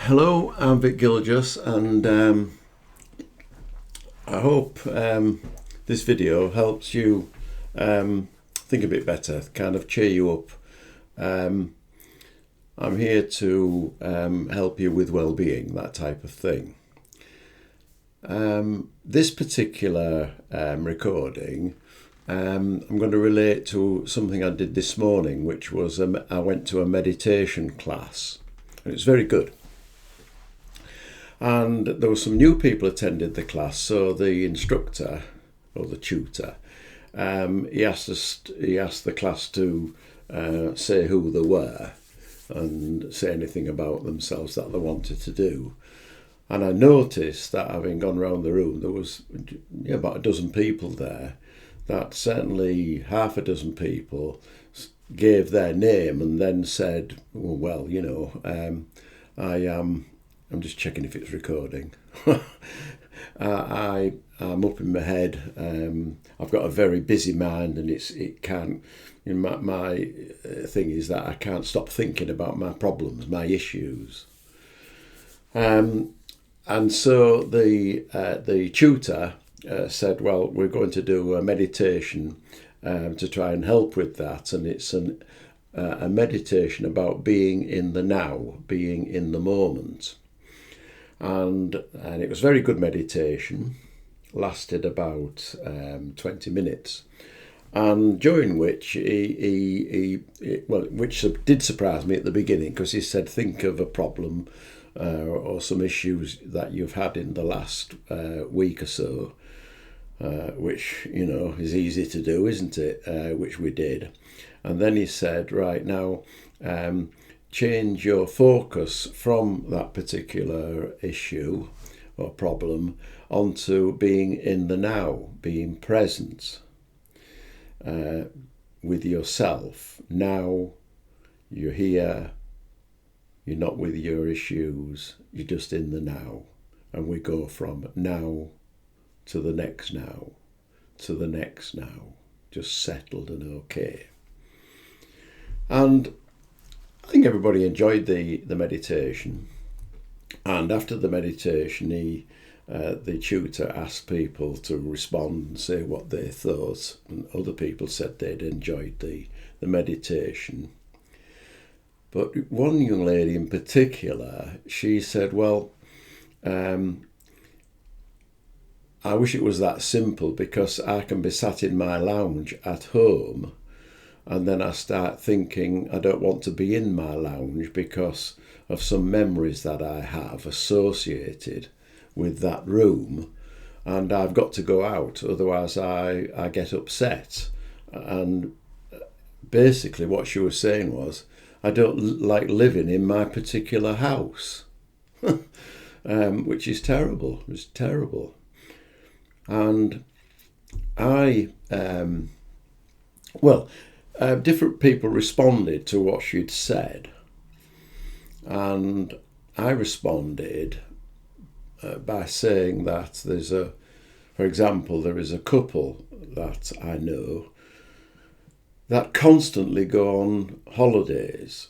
Hello, I'm Vic Gilgis, and I hope this video helps you think a bit better, kind of cheer you up. I'm here to help you with well-being, that type of thing. This particular recording, I'm going to relate to something I did this morning, which was I went to a meditation class, and it was very good. And there were some new people attended the class, so the instructor or the tutor, he asked the class to say who they were and say anything about themselves that they wanted to do. And I noticed that, having gone around the room, there was about a dozen people there. That certainly half a dozen people gave their name and then said, I'm just checking if it's recording. I'm up in my head. I've got a very busy mind, and it can't. My thing is that I can't stop thinking about my problems, my issues. And so the tutor said, "Well, we're going to do a meditation to try and help with that, and it's a meditation about being in the now, being in the moment." And it was very good meditation, lasted about 20 minutes, and during which which did surprise me at the beginning, because he said, think of a problem or some issues that you've had in the last week or so, which is easy to do, isn't it? Which we did. And then he said, right now, change your focus from that particular issue or problem onto being in the now, being present with yourself. Now you're here, you're not with your issues, you're just in the now. And we go from now to the next now, to the next now, just settled and okay. And I think everybody enjoyed the meditation. And after the meditation, the tutor asked people to respond and say what they thought. And other people said they'd enjoyed the meditation. But one young lady in particular, she said, well, I wish it was that simple, because I can be sat in my lounge at home, and then I start thinking I don't want to be in my lounge because of some memories that I have associated with that room, and I've got to go out, otherwise I get upset. And basically what she was saying was, I don't like living in my particular house, which is terrible. It's terrible. And different people responded to what she'd said, and I responded by saying that for example, there is a couple that I know that constantly go on holidays,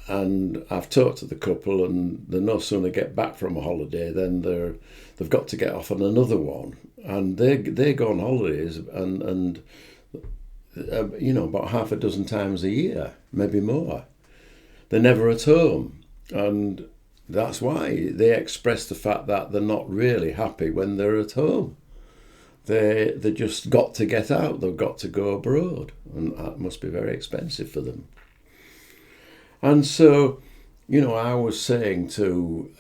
and I've talked to the couple, and they no sooner get back from a holiday than they've got to get off on another one, and they go on holidays and about half a dozen times a year, maybe more. They're never at home, and that's why they express the fact that they're not really happy when they're at home. They just got to get out. They've got to go abroad, and that must be very expensive for them. And so, I was saying to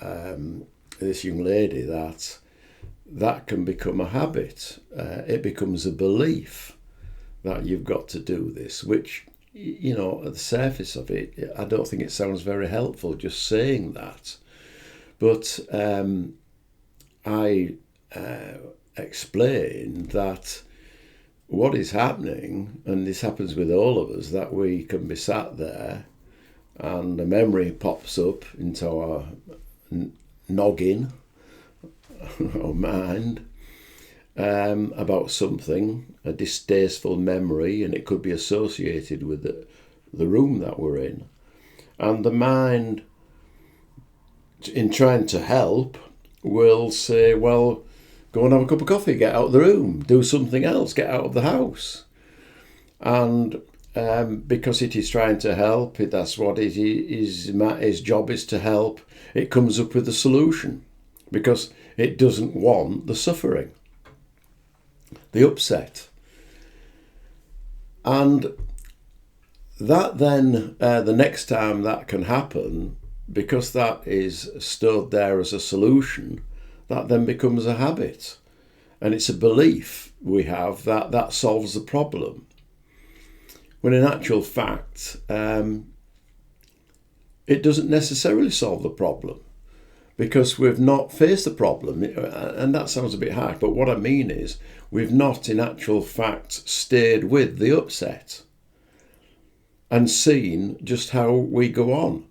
this young lady that can become a habit. It becomes a belief that you've got to do this, which, at the surface of it, I don't think it sounds very helpful just saying that. But I explained that what is happening, and this happens with all of us, that we can be sat there and a memory pops up into our noggin or mind, about something, a distasteful memory, and it could be associated with the room that we're in. And the mind in trying to help, will say, well, go and have a cup of coffee, get out of the room, do something else, get out of the house. And because it is trying to help, that's what it is, his job is to help, it comes up with a solution because it doesn't want the suffering, the upset. And that then, the next time that can happen, because that is stood there as a solution, that then becomes a habit. And it's a belief we have that that solves the problem. When in actual fact, it doesn't necessarily solve the problem, because we've not faced the problem. And that sounds a bit harsh, but what I mean is we've not in actual fact stayed with the upset and seen just how we go on.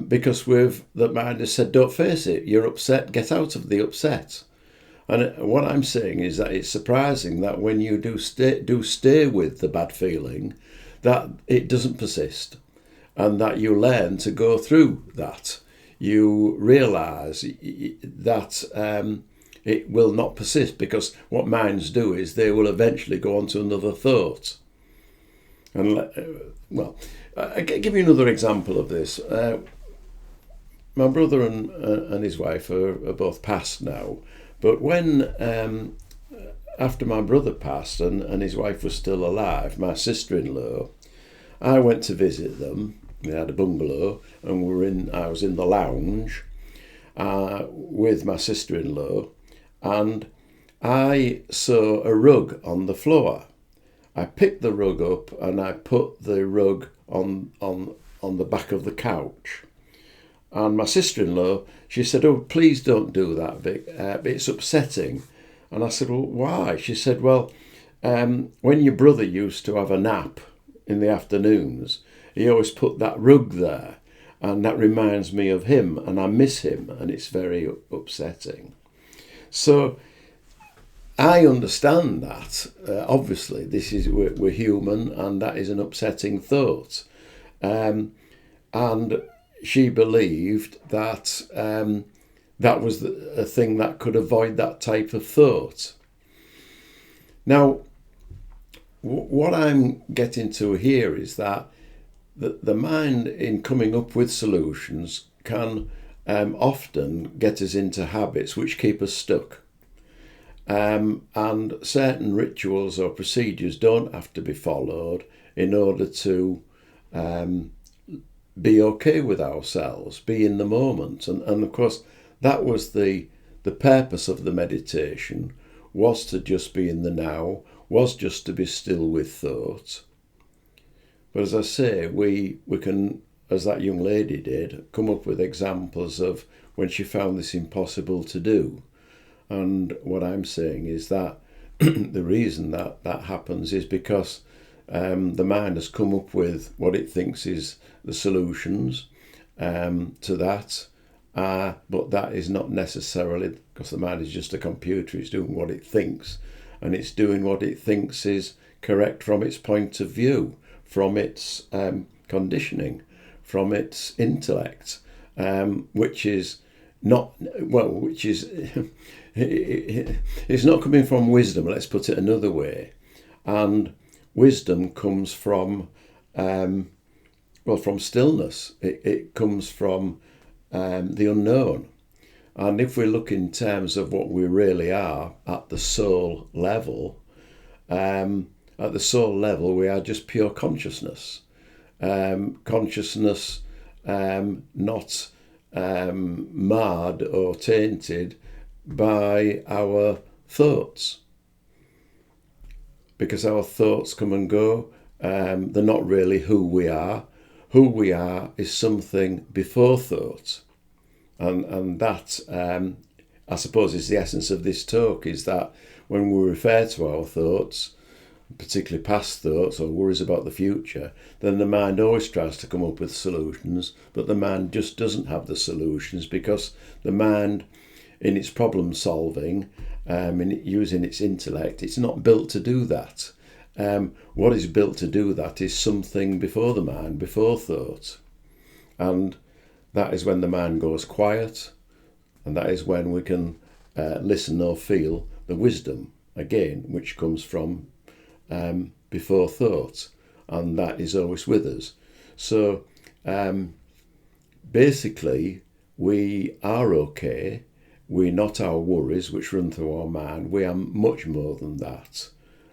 Because the mind has said, don't face it, you're upset, get out of the upset. And what I'm saying is that it's surprising that when you do stay with the bad feeling, that it doesn't persist, and that you learn to go through that. You realise that it will not persist, because what minds do is they will eventually go on to another thought. And I'll give you another example of this. My brother and his wife are both passed now. But when, after my brother passed and his wife was still alive, my sister-in-law, I went to visit them. They had a bungalow, and I was in the lounge with my sister-in-law, and I saw a rug on the floor. I picked the rug up and I put the rug on the back of the couch. And my sister-in-law, she said, oh, please don't do that, Vic. It's upsetting. And I said, well, why? She said, well, when your brother used to have a nap in the afternoons, he always put that rug there. And that reminds me of him, and I miss him, and it's very upsetting. So I understand that. Obviously, we're human, and that is an upsetting thought. And she believed that that was a thing that could avoid that type of thought. Now, what I'm getting to here is that the mind, in coming up with solutions, can often get us into habits which keep us stuck. And certain rituals or procedures don't have to be followed in order to be okay with ourselves, be in the moment. And of course, that was the purpose of the meditation, was to just be in the now, was just to be still with thought. But as I say, we can, as that young lady did, come up with examples of when she found this impossible to do. And what I'm saying is that the reason that happens is because the mind has come up with what it thinks is the solutions to that, but that is not necessarily, because the mind is just a computer. It's doing what it thinks, and it's doing what it thinks is correct from its point of view, from its conditioning, from its intellect, which is not, well, which is it's not coming from wisdom, let's put it another way. And wisdom comes from from stillness. It comes from the unknown. And if we look in terms of what we really are at the soul level, we are just pure consciousness. Consciousness not marred or tainted by our thoughts. Because our thoughts come and go, they're not really who we are. Who we are is something before thought. And that, I suppose, is the essence of this talk, is that when we refer to our thoughts, particularly past thoughts or worries about the future, then the mind always tries to come up with solutions, but the mind just doesn't have the solutions, because the mind, in its problem solving, in using its intellect, it's not built to do that. What is built to do that is something before the mind, before thought. And that is when the mind goes quiet, and that is when we can listen or feel the wisdom again, which comes from before thought, and that is always with us. So basically, we are okay. We're not our worries which run through our mind. We are much more than that.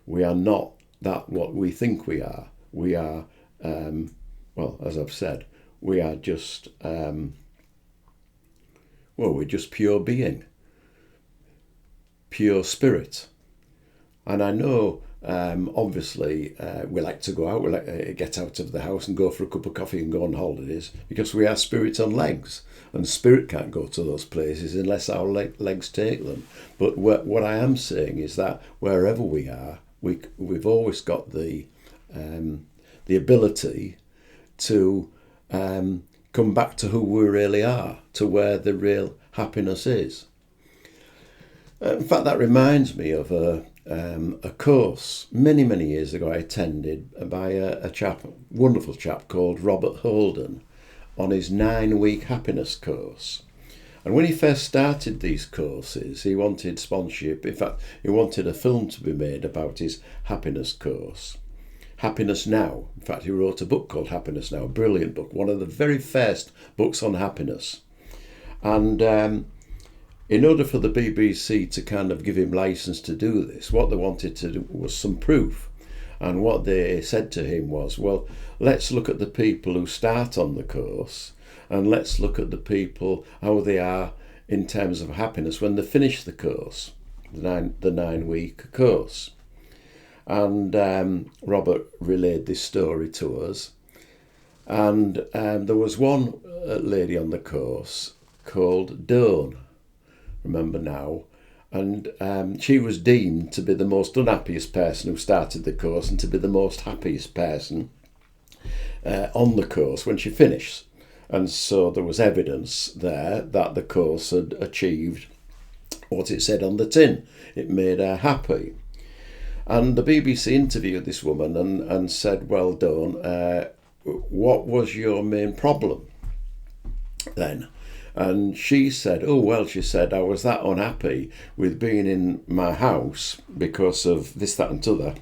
We are not that what we think we are. We are, well, as I've said, we are just, we're just pure being, pure spirit. And I know, obviously, we like to go out, we like to get out of the house and go for a cup of coffee and go on holidays, because we are spirit on legs, and spirit can't go to those places unless our legs take them. But what I am saying is that wherever we are, we've always got the ability to come back to who we really are, to where the real happiness is. In fact, that reminds me of a course many years ago I attended by a wonderful chap called Robert Holden, on his 9-week happiness course. And when he first started these courses, he wanted sponsorship. In fact, he wanted a film to be made about his happiness course. Happiness Now. In fact, he wrote a book called Happiness Now, a brilliant book, one of the very first books on happiness. And in order for the BBC to kind of give him license to do this, what they wanted to do was some proof. And what they said to him was, well, let's look at the people who start on the course, and let's look at the people, how they are in terms of happiness when they finish the course, the 9-week course. And Robert relayed this story to us. And there was one lady on the course called Dawn, remember now, and she was deemed to be the most unhappiest person who started the course and to be the most happiest person on the course when she finished. And so there was evidence there that the course had achieved what it said on the tin. It made her happy. And the BBC interviewed this woman and said, well, Dawn, what was your main problem then? And she said, I was that unhappy with being in my house because of this, that and t'other.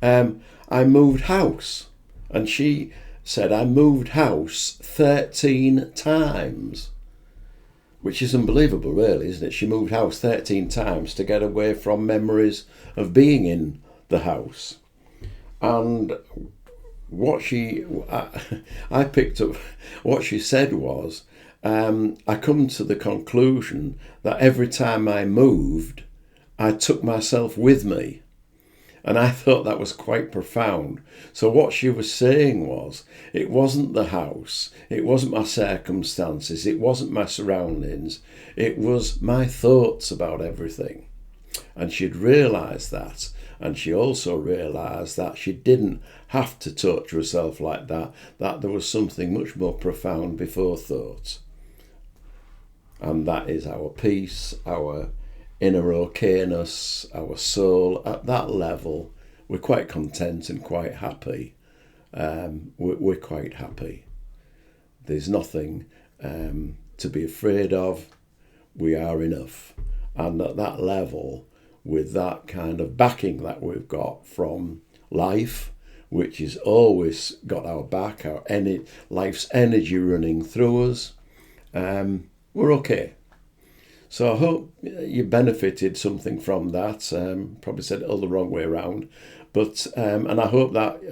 I moved house. And she said, I moved house 13 times, which is unbelievable, really, isn't it? She moved house 13 times to get away from memories of being in the house. And I picked up what she said was, I come to the conclusion that every time I moved, I took myself with me. And I thought that was quite profound. So what she was saying was, it wasn't the house, it wasn't my circumstances, it wasn't my surroundings, it was my thoughts about everything. And she'd realised that. And she also realised that she didn't have to torture herself like that, that there was something much more profound before thought. And that is our peace, our inner okayness, our soul. At that level, we're quite content and quite happy. We're quite happy. There's nothing to be afraid of. We are enough. And at that level, with that kind of backing that we've got from life, which has always got our back, life's energy running through us, we're okay. So I hope you benefited something from that. Probably said it all the wrong way around, but and I hope that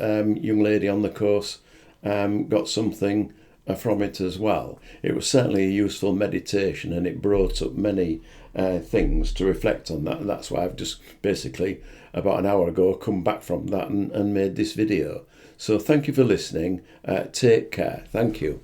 young lady on the course got something from it as well. It was certainly a useful meditation, and it brought up many things to reflect on that. And that's why I've just basically about an hour ago come back from that and made this video. So thank you for listening. Take care. Thank you.